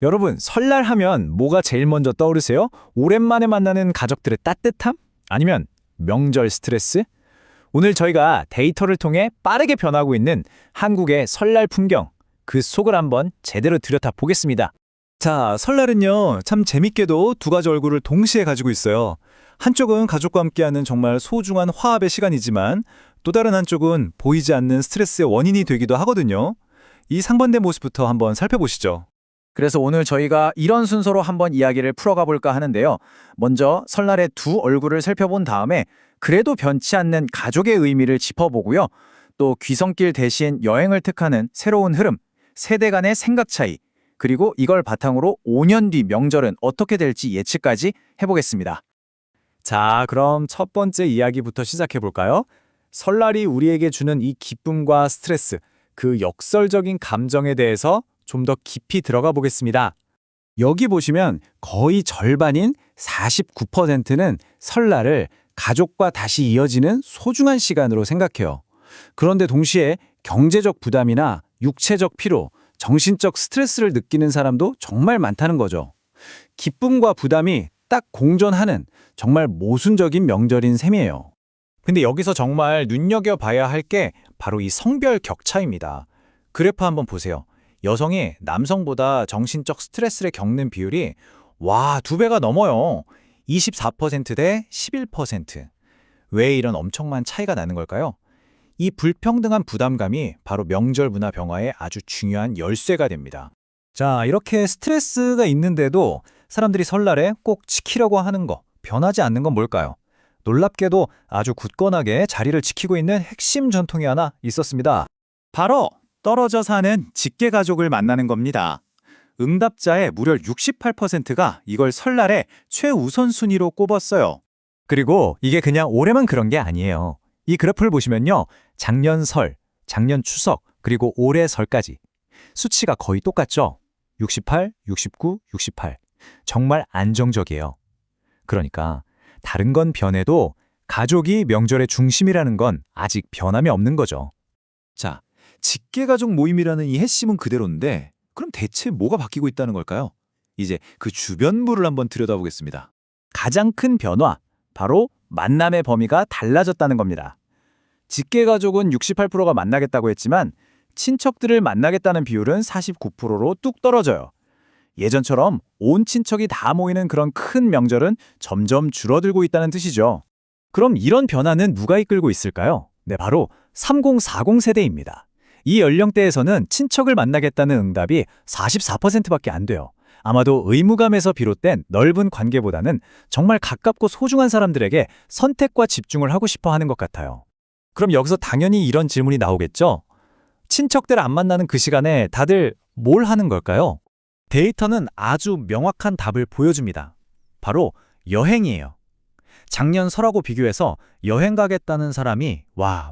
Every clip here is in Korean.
여러분, 설날 하면 뭐가 제일 먼저 떠오르세요? 오랜만에 만나는 가족들의 따뜻함? 아니면 명절 스트레스? 오늘 저희가 데이터를 통해 빠르게 변하고 있는 한국의 설날 풍경, 그 속을 한번 제대로 들여다 보겠습니다. 자, 설날은요, 참 재밌게도 두 가지 얼굴을 동시에 가지고 있어요. 한쪽은 가족과 함께하는 정말 소중한 화합의 시간이지만 또 다른 한쪽은 보이지 않는 스트레스의 원인이 되기도 하거든요. 이 상반된 모습부터 한번 살펴보시죠. 그래서 오늘 저희가 이런 순서로 한번 이야기를 풀어가 볼까 하는데요. 먼저 설날의 두 얼굴을 살펴본 다음에 그래도 변치 않는 가족의 의미를 짚어보고요. 또 귀성길 대신 여행을 택하는 새로운 흐름, 세대 간의 생각 차이, 그리고 이걸 바탕으로 5년 뒤 명절은 어떻게 될지 예측까지 해보겠습니다. 자, 그럼 첫 번째 이야기부터 시작해 볼까요? 설날이 우리에게 주는 이 기쁨과 스트레스, 그 역설적인 감정에 대해서 좀 더 깊이 들어가 보겠습니다. 여기 보시면 거의 절반인 49%는 설날을 가족과 다시 이어지는 소중한 시간으로 생각해요. 그런데 동시에 경제적 부담이나 육체적 피로, 정신적 스트레스를 느끼는 사람도 정말 많다는 거죠. 기쁨과 부담이 딱 공존하는 정말 모순적인 명절인 셈이에요. 근데 여기서 정말 눈여겨봐야 할 게 바로 이 성별 격차입니다. 그래프 한번 보세요. 여성이 남성보다 정신적 스트레스를 겪는 비율이 두 배가 넘어요. 24%대 11%. 왜 이런 엄청난 차이가 나는 걸까요? 이 불평등한 부담감이 바로 명절 문화 병화의 아주 중요한 열쇠가 됩니다. 자, 이렇게 스트레스가 있는데도 사람들이 설날에 꼭 지키려고 하는 거, 변하지 않는 건 뭘까요? 놀랍게도 아주 굳건하게 자리를 지키고 있는 핵심 전통이 하나 있었습니다. 바로 떨어져 사는 직계 가족을 만나는 겁니다. 응답자의 무려 68%가 이걸 설날에 최우선순위로 꼽았어요. 그리고 이게 그냥 올해만 그런 게 아니에요. 이 그래프를 보시면요. 작년 설, 작년 추석, 그리고 올해 설까지 수치가 거의 똑같죠? 68, 69, 68. 정말 안정적이에요. 그러니까 다른 건 변해도 가족이 명절의 중심이라는 건 아직 변함이 없는 거죠. 자, 직계가족 모임이라는 이 핵심은 그대로인데 그럼 대체 뭐가 바뀌고 있다는 걸까요? 이제 그 주변부를 한번 들여다보겠습니다. 가장 큰 변화, 바로 만남의 범위가 달라졌다는 겁니다. 직계가족은 68%가 만나겠다고 했지만 친척들을 만나겠다는 비율은 49%로 뚝 떨어져요. 예전처럼 온 친척이 다 모이는 그런 큰 명절은 점점 줄어들고 있다는 뜻이죠. 그럼 이런 변화는 누가 이끌고 있을까요? 네, 바로 3040 세대입니다. 이 연령대에서는 친척을 만나겠다는 응답이 44%밖에 안 돼요. 아마도 의무감에서 비롯된 넓은 관계보다는 정말 가깝고 소중한 사람들에게 선택과 집중을 하고 싶어 하는 것 같아요. 그럼 여기서 당연히 이런 질문이 나오겠죠? 친척들 안 만나는 그 시간에 다들 뭘 하는 걸까요? 데이터는 아주 명확한 답을 보여줍니다. 바로 여행이에요. 작년 설하고 비교해서 여행 가겠다는 사람이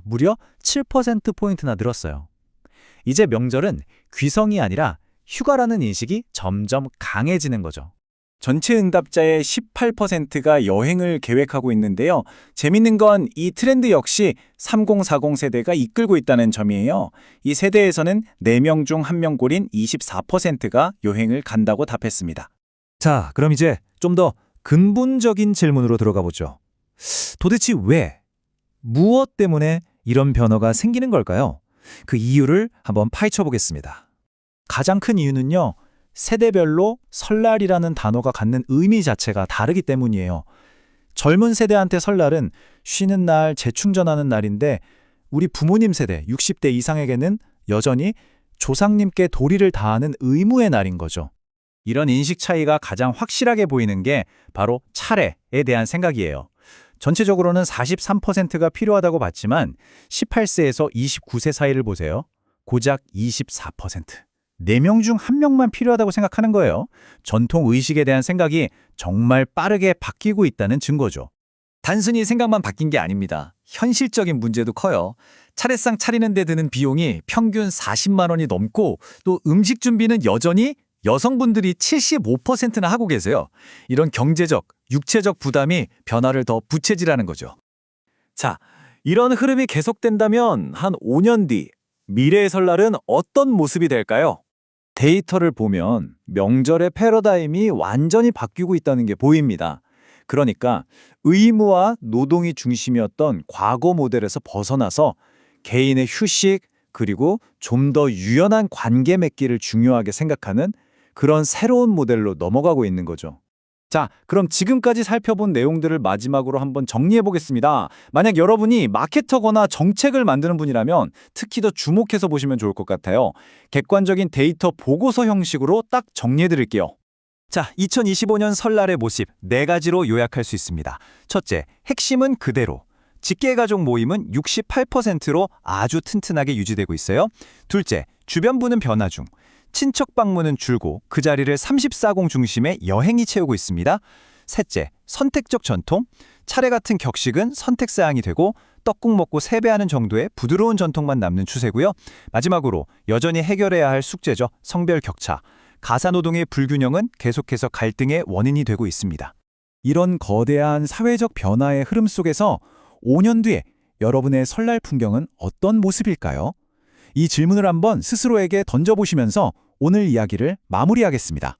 무려 7%포인트나 늘었어요. 이제 명절은 귀성이 아니라 휴가라는 인식이 점점 강해지는 거죠. 전체 응답자의 18%가 여행을 계획하고 있는데요. 재밌는 건 이 트렌드 역시 3040 세대가 이끌고 있다는 점이에요. 이 세대에서는 4명 중 1명 꼴인 24%가 여행을 간다고 답했습니다. 자, 그럼 이제 좀 더 근본적인 질문으로 들어가 보죠. 도대체 왜, 무엇 때문에 이런 변화가 생기는 걸까요? 그 이유를 한번 파헤쳐 보겠습니다. 가장 큰 이유는요. 세대별로 설날이라는 단어가 갖는 의미 자체가 다르기 때문이에요. 젊은 세대한테 설날은 쉬는 날, 재충전하는 날인데 우리 부모님 세대, 60대 이상에게는 여전히 조상님께 도리를 다하는 의무의 날인 거죠. 이런 인식 차이가 가장 확실하게 보이는 게 바로 차례에 대한 생각이에요. 전체적으로는 43%가 필요하다고 봤지만 18세에서 29세 사이를 보세요. 고작 24%. 4명 중 1명만 필요하다고 생각하는 거예요. 전통 의식에 대한 생각이 정말 빠르게 바뀌고 있다는 증거죠. 단순히 생각만 바뀐 게 아닙니다. 현실적인 문제도 커요. 차례상 차리는 데 드는 비용이 평균 40만 원이 넘고 또 음식 준비는 여전히 여성분들이 75%나 하고 계세요. 이런 경제적, 육체적 부담이 변화를 더 부채질하는 거죠. 자, 이런 흐름이 계속된다면 한 5년 뒤 미래의 설날은 어떤 모습이 될까요? 데이터를 보면 명절의 패러다임이 완전히 바뀌고 있다는 게 보입니다. 그러니까 의무와 노동이 중심이었던 과거 모델에서 벗어나서 개인의 휴식 그리고 좀 더 유연한 관계 맺기를 중요하게 생각하는 그런 새로운 모델로 넘어가고 있는 거죠. 자, 그럼 지금까지 살펴본 내용들을 마지막으로 한번 정리해 보겠습니다. 만약 여러분이 마케터거나 정책을 만드는 분이라면 특히 더 주목해서 보시면 좋을 것 같아요. 객관적인 데이터 보고서 형식으로 딱 정리해 드릴게요. 자, 2025년 설날의 모습 4가지로 요약할 수 있습니다. 첫째, 핵심은 그대로. 직계가족 모임은 68%로 아주 튼튼하게 유지되고 있어요. 둘째, 주변부는 변화 중. 친척 방문은 줄고 그 자리를 3040 중심의 여행이 채우고 있습니다. 셋째, 선택적 전통. 차례 같은 격식은 선택사항이 되고 떡국 먹고 세배하는 정도의 부드러운 전통만 남는 추세고요. 마지막으로 여전히 해결해야 할 숙제죠. 성별 격차. 가사노동의 불균형은 계속해서 갈등의 원인이 되고 있습니다. 이런 거대한 사회적 변화의 흐름 속에서 5년 뒤에 여러분의 설날 풍경은 어떤 모습일까요? 이 질문을 한번 스스로에게 던져보시면서 오늘 이야기를 마무리하겠습니다.